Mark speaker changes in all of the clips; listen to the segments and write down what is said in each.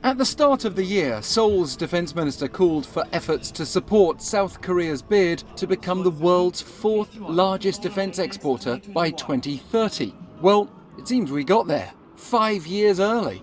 Speaker 1: At the start of the year, Seoul's defense minister called for efforts to support South Korea's bid to become the world's fourth largest defense exporter by 2030. Well, it seems we got there, 5 years early.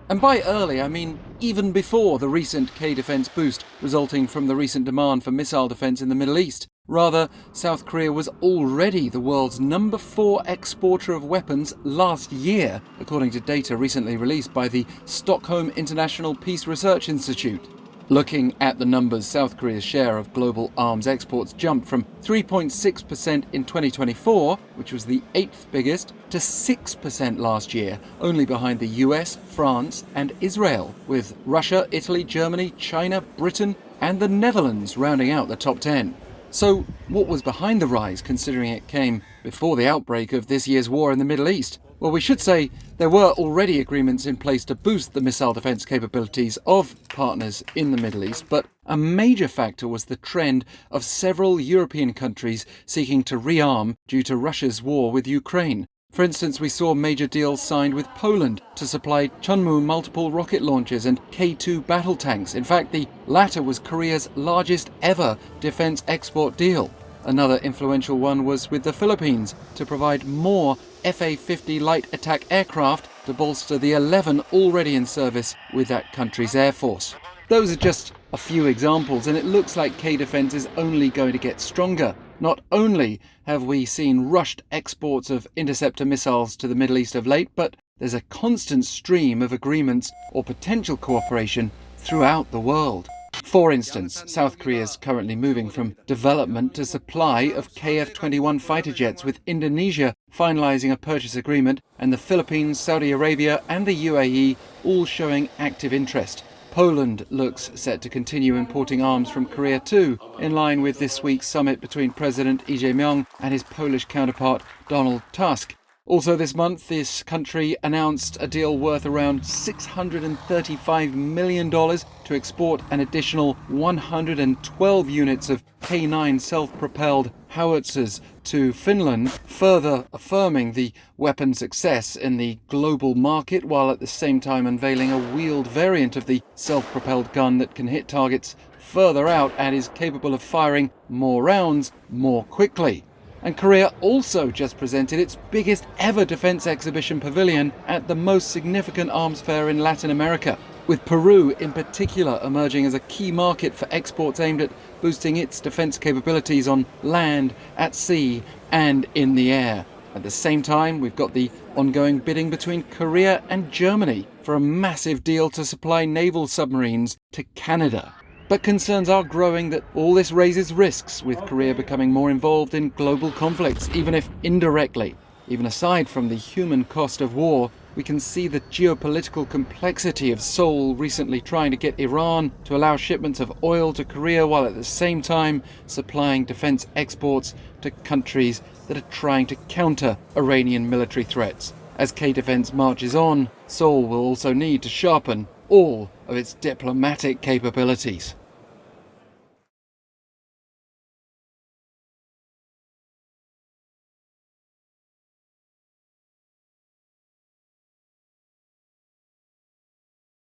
Speaker 1: And by early, I mean even before the recent K-defense boost resulting from the recent demand for missile defense in the Middle East. Rather, South Korea was already the world's number 4 exporter of weapons last year, according to data recently released by the Stockholm International Peace Research Institute. Looking at the numbers, South Korea's share of global arms exports jumped from 3.6% in 2024, which was the 8th biggest, to 6% last year, only behind the US, France and Israel, with Russia, Italy, Germany, China, Britain and the Netherlands rounding out the top 10. So what was behind the rise, considering it came before the outbreak of this year's war in the Middle East? Well, we should say there were already agreements in place to boost the missile defense capabilities of partners in the Middle East, but a major factor was the trend of several European countries seeking to rearm due to Russia's war with Ukraine. For instance, we saw major deals signed with Poland to supply Chunmoo multiple rocket launchers and K2 battle tanks. In fact, the latter was Korea's largest ever defense export deal. Another influential one was with the Philippines to provide more FA-50 light attack aircraft to bolster the 11 already in service with that country's air force. Those are just a few examples, and it looks like K-defense is only going to get stronger. Not only have we seen rushed exports of interceptor missiles to the Middle East of late, but there's a constant stream of agreements or potential cooperation throughout the world. For instance, South Korea is currently moving from development to supply of KF-21 fighter jets, with Indonesia finalising a purchase agreement and the Philippines, Saudi Arabia and the UAE all showing active interest. Poland looks set to continue importing arms from Korea too, in line with this week's summit between President Lee-Jae-Myung and his Polish counterpart Donald-Tusk. Also this month, this country announced a deal worth around $635 million to export an additional 112 units of K9 self-propelled howitzers to Finland, further affirming the weapon's success in the global market, while at the same time unveiling a wheeled variant of the self-propelled gun that can hit targets further out and is capable of firing more rounds more quickly. And Korea also just presented its biggest ever defense exhibition pavilion at the most significant arms fair in Latin America, with Peru in particular emerging as a key market for exports aimed at boosting its defense capabilities on land, at sea and in the air. At the same time, we've got the ongoing bidding between Korea and Germany for a massive deal to supply naval submarines to Canada. But concerns are growing that all this raises risks, with Korea becoming more involved in global conflicts, even if indirectly. Even aside from the human cost of war, we can see the geopolitical complexity of Seoul recently trying to get Iran to allow shipments of oil to Korea, while at the same time supplying defense exports to countries that are trying to counter Iranian military threats. As K-defense marches on, Seoul will also need to sharpen all of its diplomatic capabilities.